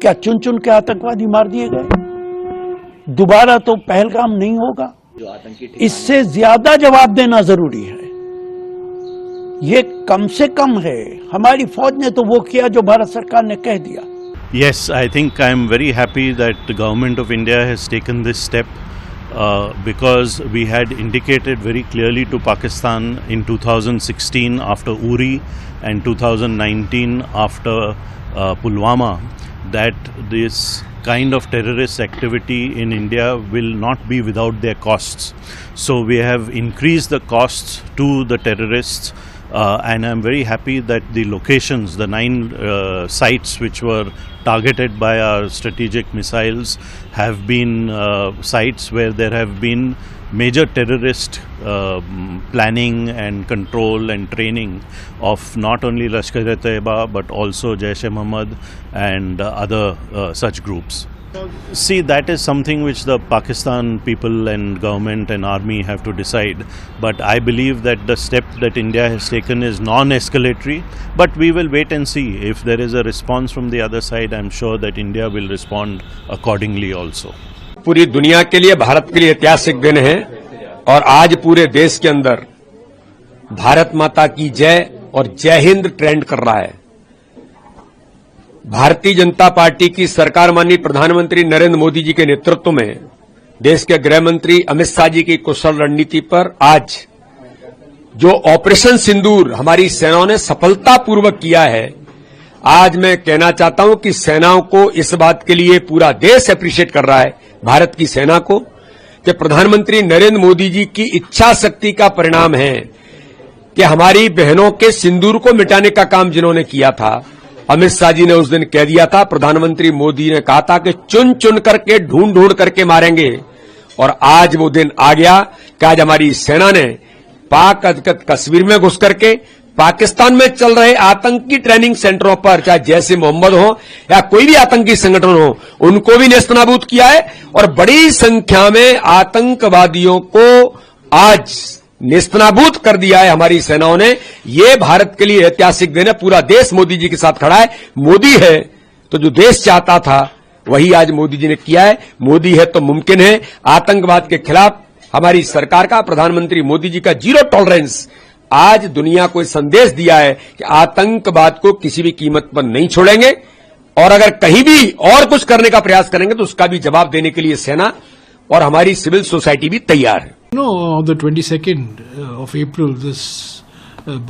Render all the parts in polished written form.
क्या चुन चुन के आतंकवादी मार दिए गए? दोबारा तो पहलगाम नहीं होगा। इससे ज्यादा जवाब देना जरूरी है। ये कम से कम है। हमारी फौज ने तो वो किया जो भारत सरकार ने कह दिया। Yes, I think I am very happy that the government of India has taken this step because we had indicated very clearly to Pakistan in 2016 after Uri and 2019 after Pulwama that this kind of terrorist activity in India will not be without their costs. So we have increased the costs to the terrorists. And I'm very happy that the locations, the 9 sites which were targeted by our strategic missiles have been sites where there have been major terrorist planning and control and training of not only Lashkar-e-Taiba but also Jaish-e-Mohammed and other such groups. See, that is something which the Pakistan people and government and army have to decide. But I believe that the step that India has taken is non-escalatory. But we will wait and see. If there is a response from the other side, I'm sure that India will respond accordingly also. पूरी दुनिया के लिए, भारत के लिए ऐतिहासिक दिन है और आज पूरे देश के अंदर भारत माता की जय और जय हिंद ट्रेंड कर रहा है। भारतीय जनता पार्टी की सरकार माननीय प्रधानमंत्री नरेंद्र मोदी जी के नेतृत्व में देश के गृह मंत्री अमित शाह जी की कुशल रणनीति पर आज जो ऑपरेशन सिंदूर हमारी सेनाओं ने सफलतापूर्वक किया है, आज मैं कहना चाहता हूं कि सेनाओं को इस बात के लिए पूरा देश अप्रिशिएट कर रहा है, भारत की सेना को, कि प्रधानमंत्री नरेंद्र मोदी जी की इच्छा शक्ति का परिणाम है कि हमारी बहनों के सिंदूर को मिटाने का काम जिन्होंने किया था, अमित शाह जी ने उस दिन कह दिया था, प्रधानमंत्री मोदी ने कहा था कि चुन चुन करके ढूंढ ढूंढ करके मारेंगे। और आज वो दिन आ गया कि आज हमारी सेना ने पाक अधिकृत कश्मीर में घुस करके पाकिस्तान में चल रहे आतंकी ट्रेनिंग सेंटरों पर, चाहे जैश-ए-मोहम्मद हो या कोई भी आतंकी संगठन हो, उनको भी नेस्तनाबूद किया है और बड़ी संख्या में आतंकवादियों को आज नेस्तनाबूद कर दिया है हमारी सेनाओं ने। ये भारत के लिए ऐतिहासिक दिन है। पूरा देश मोदी जी के साथ खड़ा है। मोदी है तो जो देश चाहता था वही आज मोदी जी ने किया है। मोदी है तो मुमकिन है। आतंकवाद के खिलाफ हमारी सरकार का, प्रधानमंत्री मोदी जी का जीरो टॉलरेंस आज दुनिया को संदेश दिया है कि आतंकवाद को किसी भी कीमत पर नहीं छोड़ेंगे और अगर कहीं भी और कुछ करने का प्रयास करेंगे तो उसका भी जवाब देने के लिए सेना और हमारी सिविल सोसाइटी भी तैयार है। On the 22nd of April, this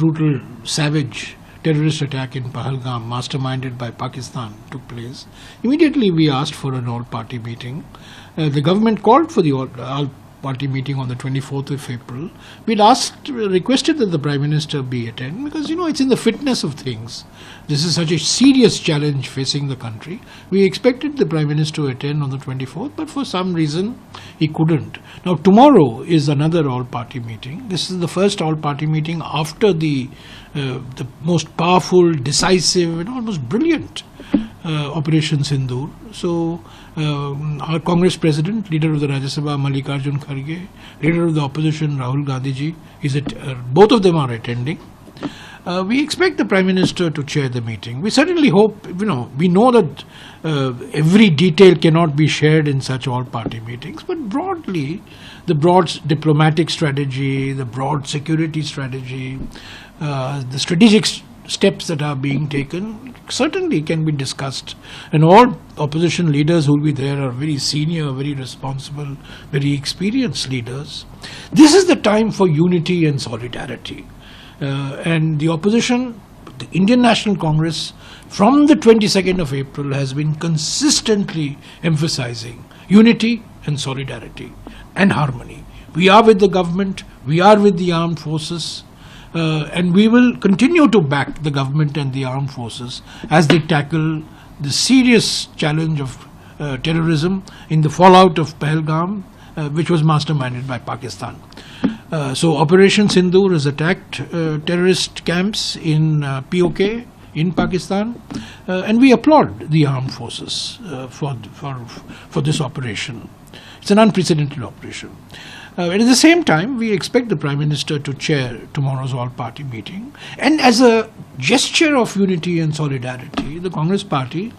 brutal, savage terrorist attack in Pahalgam, masterminded by Pakistan, took place. Immediately, we asked for an all-party meeting. The government called for the all-party meeting on the 24th of April. We'd requested that the Prime Minister be attend because, it's in the fitness of things. This is such a serious challenge facing the country. We expected the Prime Minister to attend on the 24th, but for some reason, he couldn't. Now, tomorrow is another all-party meeting. This is the first all-party meeting after the most powerful, decisive, and almost brilliant Operation Sindoor. So, our Congress President, Leader of the Rajya Sabha, Mallikarjun Kharge, Leader of the Opposition, Rahul Gandhi ji, both of them are attending. We expect the Prime Minister to chair the meeting. We certainly hope, we know that every detail cannot be shared in such all-party meetings, but broadly, the broad diplomatic strategy, the broad security strategy, the strategic steps that are being taken certainly can be discussed. And all opposition leaders who will be there are very senior, very responsible, very experienced leaders. This is the time for unity and solidarity. And the opposition, the Indian National Congress, from the 22nd of April has been consistently emphasizing unity and solidarity and harmony. We are with the government, we are with the armed forces, and we will continue to back the government and the armed forces as they tackle the serious challenge of terrorism in the fallout of Pahalgam, which was masterminded by Pakistan. So Operation Sindoor has attacked terrorist camps in POK in Pakistan, and we applaud the armed forces for this operation. It's an unprecedented operation. And at the same time, we expect the Prime Minister to chair tomorrow's all-party meeting. And as a gesture of unity and solidarity, the Congress Party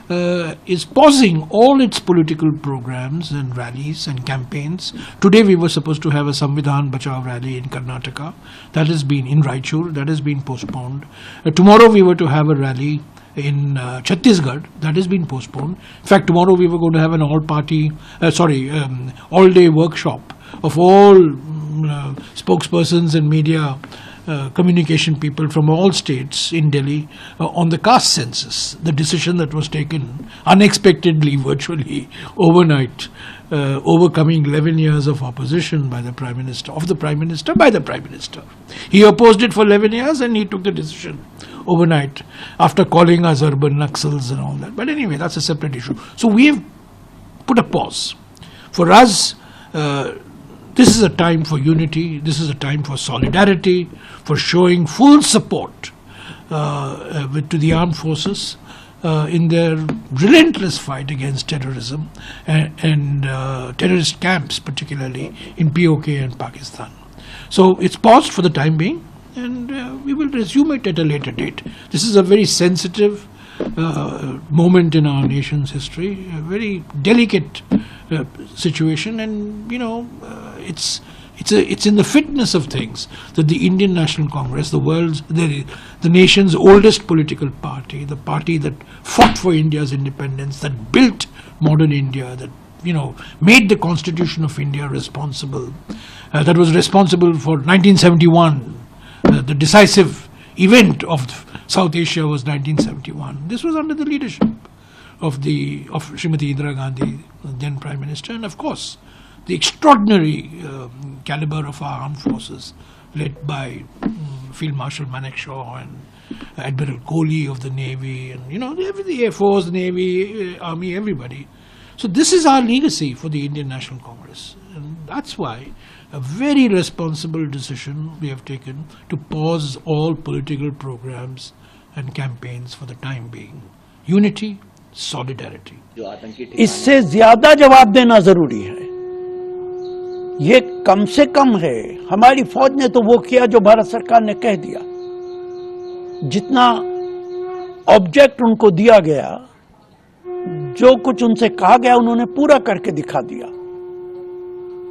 is pausing all its political programs and rallies and campaigns. Today we were supposed to have a Samvidhan Bachao rally in Karnataka. That has been in Raichur. That has been postponed. Tomorrow we were to have a rally in Chhattisgarh. That has been postponed. In fact, tomorrow we were going to have an all-day workshop of all spokespersons and media communication people from all states in Delhi on the caste census, the decision that was taken unexpectedly, virtually overnight, overcoming 11 years of opposition by the Prime Minister, by the Prime Minister. He opposed it for 11 years and he took the decision overnight after calling us urban Naxals and all that. But anyway, that's a separate issue. So we have put a pause. For us, this is a time for unity, this is a time for solidarity, for showing full support to the armed forces in their relentless fight against terrorism and terrorist camps, particularly in POK and Pakistan. So it's paused for the time being, and we will resume it at a later date. This is a very sensitive moment in our nation's history, a very delicate situation, and it's in the fitness of things that the Indian National Congress, the nation's oldest political party, the party that fought for India's independence, that built modern India, that made the Constitution of India responsible, that was responsible for 1971, the decisive event of South Asia was 1971. This was under the leadership of Srimati Indira Gandhi, then Prime Minister, and of course the extraordinary caliber of our armed forces, led by Field Marshal Manekshaw and Admiral Kohli of the Navy, and the Air Force, Navy, Army, everybody. So this is our legacy for the Indian National Congress, and that's why a very responsible decision we have taken to pause all political programs and campaigns for the time being. Unity, solidarity. इससे ज्यादा जवाब देना जरूरी है। ये कम से कम है। हमारी फौज ने तो वो किया जो भारत सरकार ने कह दिया। जितना ऑब्जेक्ट उनको दिया गया, जो कुछ उनसे कहा गया, उन्होंने पूरा करके दिखा दिया।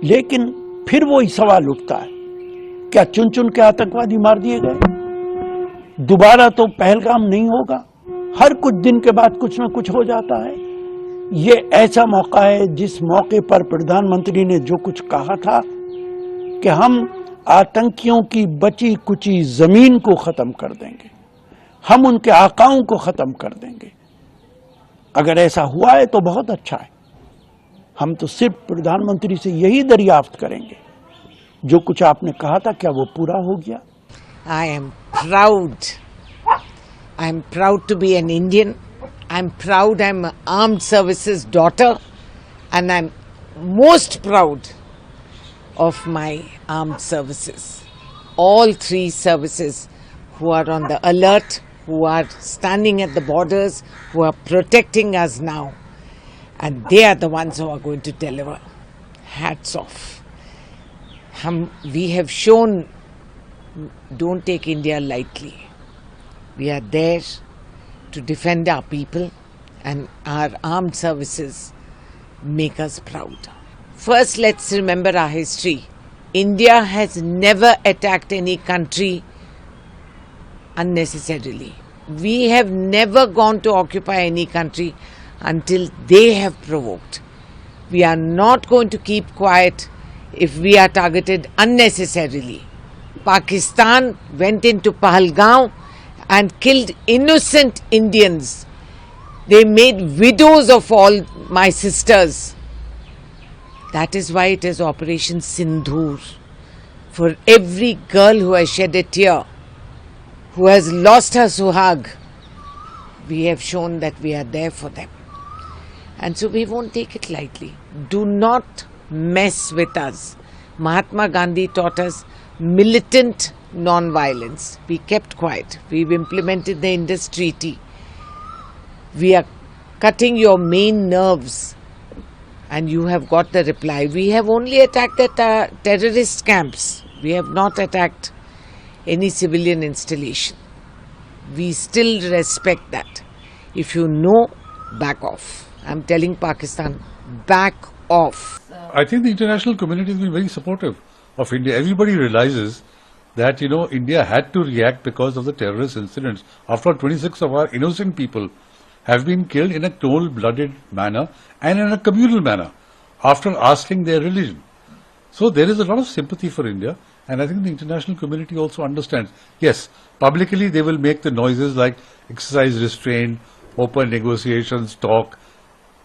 लेकिन फिर वही सवाल उठता है, क्या चुन चुन के आतंकवादी मार दिए गए? दोबारा तो पहलगाम नहीं होगा। हर कुछ दिन के बाद कुछ न कुछ हो जाता है। ये ऐसा मौका है जिस मौके पर प्रधानमंत्री ने जो कुछ कहा था कि हम आतंकियों की बची कुची जमीन को खत्म कर देंगे, हम उनके आकाओं को खत्म कर देंगे। अगर ऐसा हुआ है तो बहुत अच्छा है। हम तो सिर्फ प्रधानमंत्री से यही दरियाफ्त करेंगे, जो कुछ आपने कहा था क्या वो पूरा हो गया? I am proud. I am proud to be an Indian. I am proud I am an armed services daughter, and I am most proud of my armed services. All three services who are on the alert, who are standing at the borders, who are protecting us now. And they are the ones who are going to deliver. Hats off. We have shown, don't take India lightly. We are there to defend our people, and our armed services make us proud. First, let's remember our history. India has never attacked any country unnecessarily. We have never gone to occupy any country until they have provoked. We are not going to keep quiet if we are targeted unnecessarily. Pakistan went into Pahalgaon and killed innocent Indians. They made widows of all my sisters. That is why it is Operation Sindhur. For every girl who has shed a tear, who has lost her suhag, we have shown that we are there for them. And so we won't take it lightly. Do not mess with us. Mahatma Gandhi taught us militant non-violence. We kept quiet. We've implemented the Indus Treaty. We are cutting your main nerves, and you have got the reply. We have only attacked the terrorist camps. We have not attacked any civilian installation. We still respect that. If you know back off. I'm telling Pakistan, back off. I think the international community has been very supportive of India. Everybody realizes that, India had to react because of the terrorist incidents. After all, 26 of our innocent people have been killed in a cold-blooded manner and in a communal manner after asking their religion. So there is a lot of sympathy for India, and I think the international community also understands. Yes, publicly they will make the noises like exercise restraint, open negotiations, talk,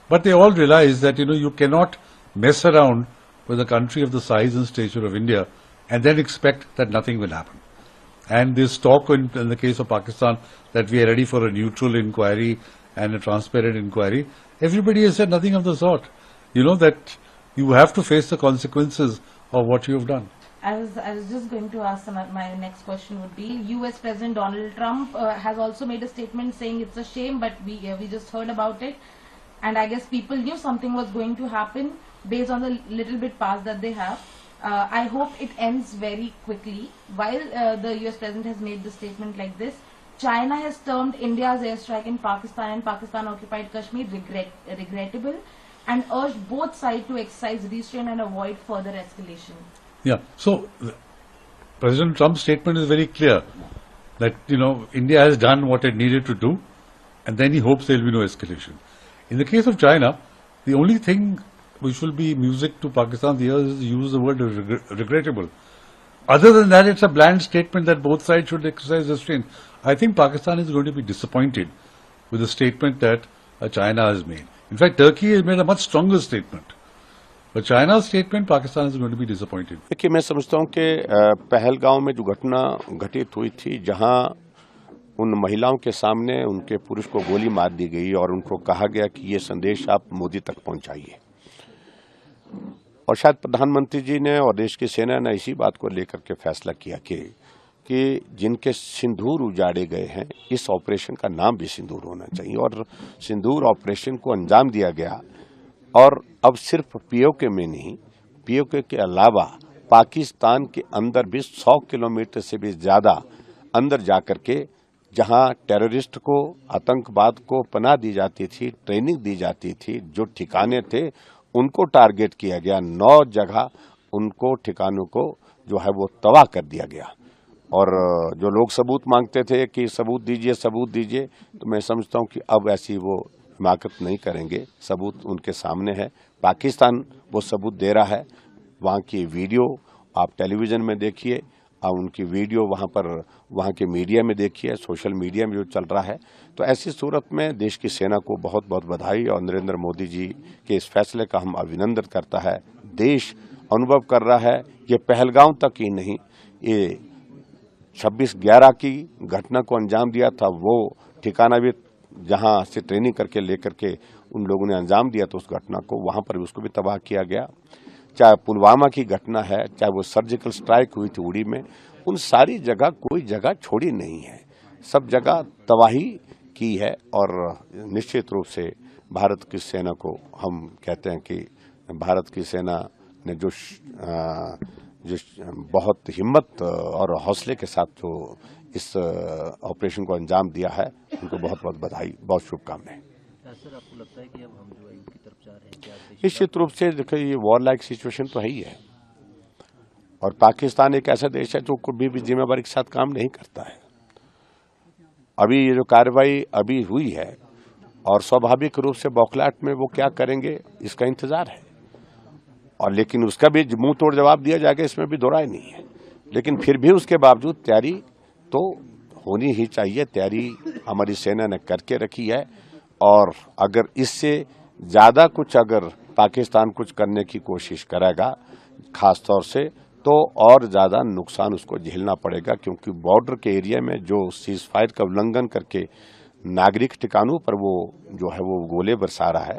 but they all realize that, you cannot mess around with a country of the size and stature of India and then expect that nothing will happen. And this talk in the case of Pakistan that we are ready for a neutral inquiry and a transparent inquiry, everybody has said nothing of the sort. That you have to face the consequences of what you have done. I was just going to ask my next question would be, US President Donald Trump has also made a statement saying it's a shame, but we just heard about it, and I guess people knew something was going to happen based on the little bit past that they have. I hope it ends very quickly. While the US President has made the statement like this, China has termed India's airstrike in Pakistan and Pakistan-occupied Kashmir regrettable and urged both sides to exercise restraint and avoid further escalation. Yeah, so President Trump's statement is very clear that, India has done what it needed to do, and then he hopes there will be no escalation. In the case of China, the only thing which will be music to Pakistan's ears is to use the word regrettable. Other than that, it's a bland statement that both sides should exercise restraint. I think Pakistan is going to be disappointed with the statement that China has made. In fact, Turkey has made a much stronger statement. But China's statement, Pakistan is going to be disappointed. देखिए, मैं समझता हूँ कि पहलगांव में जो घटना घटित हुई थी, जहां उन महिलाओं के सामने उनके पुरुष को गोली मार दी गई और उनको कहा गया कि ये संदेश आप मोदी तक पहुंचाइए, और शायद प्रधानमंत्री जी ने और देश की सेना ने इसी बात को लेकर के फैसला किया कि जिनके सिंदूर उजाड़े गए हैं, इस ऑपरेशन का नाम भी सिंदूर होना चाहिए, और सिंदूर ऑपरेशन को अंजाम दिया गया। और अब सिर्फ पीओके में नहीं, पीओके के अलावा पाकिस्तान के अंदर भी 100 किलोमीटर से भी ज्यादा अंदर जाकर के, जहां टेररिस्ट को, आतंकवाद को पनाह दी जाती थी, ट्रेनिंग दी जाती थी, जो ठिकाने थे उनको टारगेट किया गया। 9 जगह उनको ठिकानों को जो है वो तबाह कर दिया गया। और जो लोग सबूत मांगते थे कि सबूत दीजिए, तो मैं समझता हूं कि अब ऐसी वो हिमाकत नहीं करेंगे। सबूत उनके सामने है, पाकिस्तान वो सबूत दे रहा है। वहाँ की वीडियो आप टेलीविजन में देखिए, आप उनकी वीडियो वहाँ के मीडिया में देखिए, सोशल मीडिया में जो चल रहा है। तो ऐसी सूरत में देश की सेना को बहुत बहुत बधाई, और नरेंद्र मोदी जी के इस फैसले का हम अभिनंदन करता है। देश अनुभव कर रहा है, ये पहलगांव तक ही नहीं, ये 26/11 की घटना को अंजाम दिया था, वो ठिकाना भी जहां से ट्रेनिंग करके लेकर के उन लोगों ने अंजाम दिया था उस घटना को, वहां पर भी उसको भी तबाह किया गया। चाहे पुलवामा की घटना है, चाहे वो सर्जिकल स्ट्राइक हुई थी उड़ी में, उन सारी जगह कोई जगह छोड़ी नहीं है, सब जगह तबाही की है। और निश्चित रूप से भारत की सेना को हम कहते हैं कि भारत की सेना ने जो बहुत हिम्मत और हौसले के साथ जो इस ऑपरेशन को अंजाम दिया है, उनको बहुत बहुत बधाई, बहुत शुभकामनाएं। सर, आपको लगता है कि अब हम जो है युद्ध की तरफ जा रहे हैं? निश्चित रूप से देखिए, ये वॉर लाइक सिचुएशन तो है ही है, और पाकिस्तान एक ऐसा देश है जो कभी भी जिम्मेवारी के साथ काम नहीं करता है। अभी ये जो कार्रवाई अभी हुई है, और स्वाभाविक रूप से बौखलाहट में वो क्या करेंगे इसका इंतजार है, और लेकिन उसका भी मुंह तोड़ जवाब दिया जाएगा, इसमें भी दो राय नहीं है। लेकिन फिर भी उसके बावजूद तैयारी तो होनी ही चाहिए। तैयारी हमारी सेना ने करके रखी है, और अगर इससे ज्यादा कुछ अगर पाकिस्तान कुछ करने की कोशिश करेगा खास तौर से, तो और ज्यादा नुकसान उसको झेलना पड़ेगा, क्योंकि बॉर्डर के एरिया में जो सीज फायर का उल्लंघन करके नागरिक ठिकानों पर वो जो है वो गोले बरसा रहा है,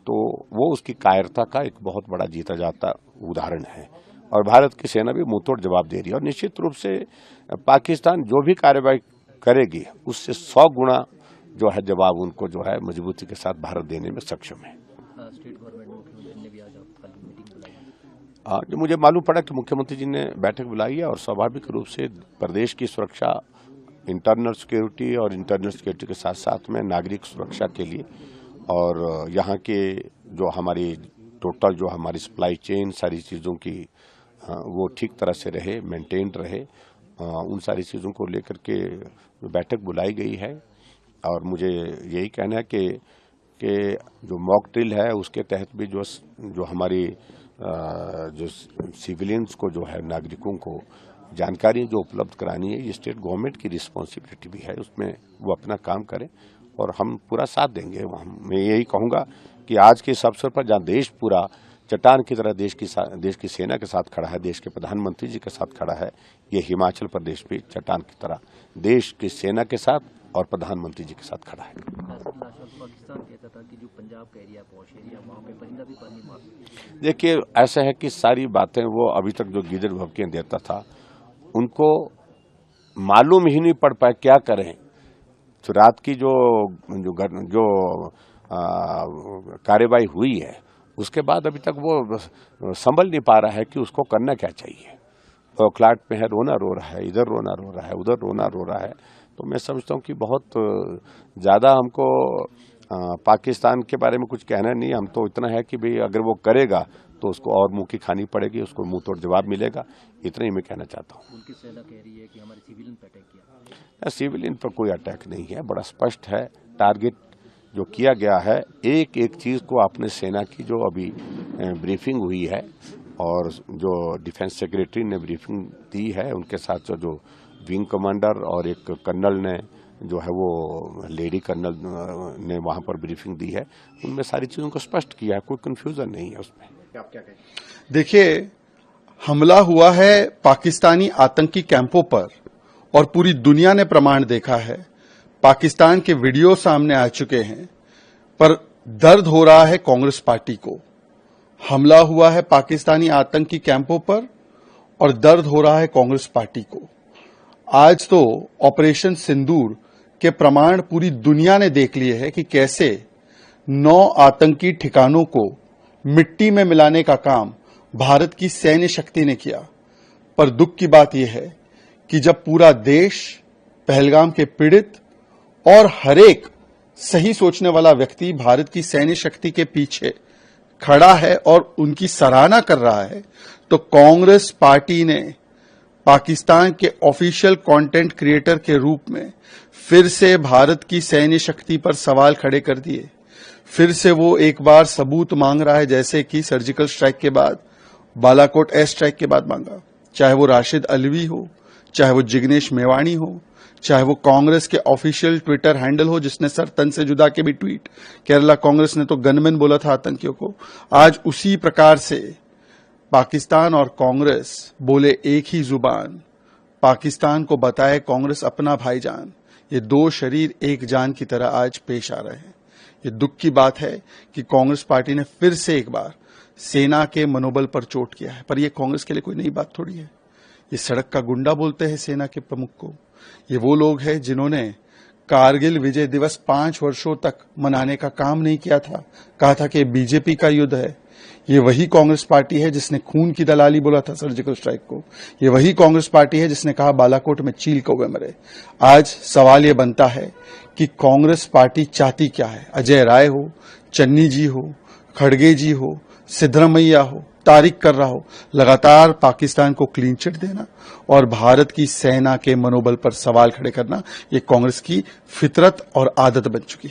तो वो उसकी कायरता का एक बहुत बड़ा जीता जाता उदाहरण है। और भारत की सेना भी मुंहतोड़ जवाब दे रही है, और निश्चित रूप से पाकिस्तान जो भी कार्रवाई करेगी उससे 100 गुना जो है जवाब उनको जो है मजबूती के साथ भारत देने में सक्षम है। स्टेट गवर्नमेंट मुख्यमंत्री ने भी आज कल मीटिंग बुलाई है। जो मुझे मालूम पड़ा कि मुख्यमंत्री जी ने बैठक बुलाई है, और स्वाभाविक रूप से प्रदेश की सुरक्षा, इंटरनल सिक्योरिटी और इंटरनल सिक्योरिटी के साथ साथ में नागरिक सुरक्षा के लिए और यहाँ के जो हमारी टोटल जो हमारी सप्लाई चेन सारी चीज़ों की वो ठीक तरह से रहे, मेंटेन रहे, उन सारी चीज़ों को लेकर के बैठक बुलाई गई है। और मुझे यही कहना है कि जो मॉक ड्रिल है उसके तहत भी जो हमारी जो सिविलियंस को जो है नागरिकों को जानकारी जो उपलब्ध करानी है, ये स्टेट गवर्नमेंट की रिस्पॉन्सिबिलिटी भी है, उसमें वो अपना काम करें और हम पूरा साथ देंगे। मैं यही कहूँगा कि आज के इस अवसर पर जहाँ देश पूरा चट्टान की तरह देश की सेना के साथ खड़ा है, देश के प्रधानमंत्री जी के साथ खड़ा है, ये हिमाचल प्रदेश भी चट्टान की तरह देश की सेना के साथ और प्रधानमंत्री जी के साथ खड़ा है। पाकिस्तान कहता था कि जो पंजाब का एरिया, पॉश एरिया, वहाँ पे परिंदा भी पानी मार। देखिए, ऐसा है कि सारी बातें वो अभी तक जो गिदड़ भभकियां देता था उनको मालूम ही नहीं पड़ पाए क्या करें। तो रात की जो कार्यवाही हुई है उसके बाद अभी तक वो संभल नहीं पा रहा है कि उसको करना क्या चाहिए। तो क्लाट में है, रोना रो रहा है, इधर रोना रो रहा है, उधर रोना रो रहा है। तो मैं समझता हूँ कि बहुत ज़्यादा हमको पाकिस्तान के बारे में कुछ कहना नहीं। हम तो इतना है कि भाई अगर वो करेगा तो उसको और मुंह की खानी पड़ेगी, उसको मुंह तोड़ जवाब मिलेगा, इतना ही मैं कहना चाहता हूँ। उनकी सेना कह रही है कि हमारे सिविलियन पर अटैक किया। सिविलियन पर कोई अटैक नहीं है, बड़ा स्पष्ट है। टारगेट जो किया गया है, एक एक चीज़ को अपने सेना की जो अभी ब्रीफिंग हुई है और जो डिफेंस सेक्रेटरी ने ब्रीफिंग दी है, उनके साथ जो विंग कमांडर और एक कर्नल ने जो है वो लेडी कर्नल ने वहाँ पर ब्रीफिंग दी है, उनमें सारी चीज़ों को स्पष्ट किया है, कोई कन्फ्यूजन नहीं है उसमें। आप क्या कहें? देखिए, हमला हुआ है पाकिस्तानी आतंकी कैंपों पर और पूरी दुनिया ने प्रमाण देखा है। पाकिस्तान के वीडियो सामने आ चुके हैं, पर दर्द हो रहा है कांग्रेस पार्टी को। हमला हुआ है पाकिस्तानी आतंकी कैंपों पर और दर्द हो रहा है कांग्रेस पार्टी को। आज तो ऑपरेशन सिंदूर के प्रमाण पूरी दुनिया ने देख लिए हैं कि कैसे 9 आतंकी ठिकानों को मिट्टी में मिलाने का काम भारत की सैन्य शक्ति ने किया। पर दुख की बात यह है कि जब पूरा देश पहलगाम के पीड़ित और हरेक सही सोचने वाला व्यक्ति भारत की सैन्य शक्ति के पीछे खड़ा है और उनकी सराहना कर रहा है, तो कांग्रेस पार्टी ने पाकिस्तान के ऑफिशियल कंटेंट क्रिएटर के रूप में फिर से भारत की सैन्य शक्ति पर सवाल खड़े कर दिए। फिर से वो एक बार सबूत मांग रहा है, जैसे कि सर्जिकल स्ट्राइक के बाद, बालाकोट एयर स्ट्राइक के बाद मांगा। चाहे वो राशिद अलवी हो, चाहे वो जिग्नेश मेवाणी हो, चाहे वो कांग्रेस के ऑफिशियल ट्विटर हैंडल हो जिसने सर तन से जुदा के भी ट्वीट, केरला कांग्रेस ने तो गनमैन बोला था आतंकियों को। आज उसी प्रकार से पाकिस्तान और कांग्रेस बोले एक ही जुबान, पाकिस्तान को बताए कांग्रेस अपना भाईजान। ये दो शरीर एक जान की तरह आज पेश आ रहे हैं। ये दुख की बात है कि कांग्रेस पार्टी ने फिर से एक बार सेना के मनोबल पर चोट किया है। पर यह कांग्रेस के लिए कोई नई बात थोड़ी है। ये सड़क का गुंडा बोलते हैं सेना के प्रमुख को। ये वो लोग हैं जिन्होंने कारगिल विजय दिवस 5 वर्षों तक मनाने का काम नहीं किया था, कहा था कि बीजेपी का युद्ध है। ये वही कांग्रेस पार्टी है जिसने खून की दलाली बोला था सर्जिकल स्ट्राइक को। ये वही कांग्रेस पार्टी है जिसने कहा बालाकोट में चील कौवे मरे। आज सवाल ये बनता है कि कांग्रेस पार्टी चाहती क्या है। अजय राय हो, चन्नी जी हो, खड़गे जी हो, सिद्धरमैया हो, तारिक कर रहा हो, लगातार पाकिस्तान को क्लीन चिट देना और भारत की सेना के मनोबल पर सवाल खड़े करना, ये कांग्रेस की फितरत और आदत बन चुकी है।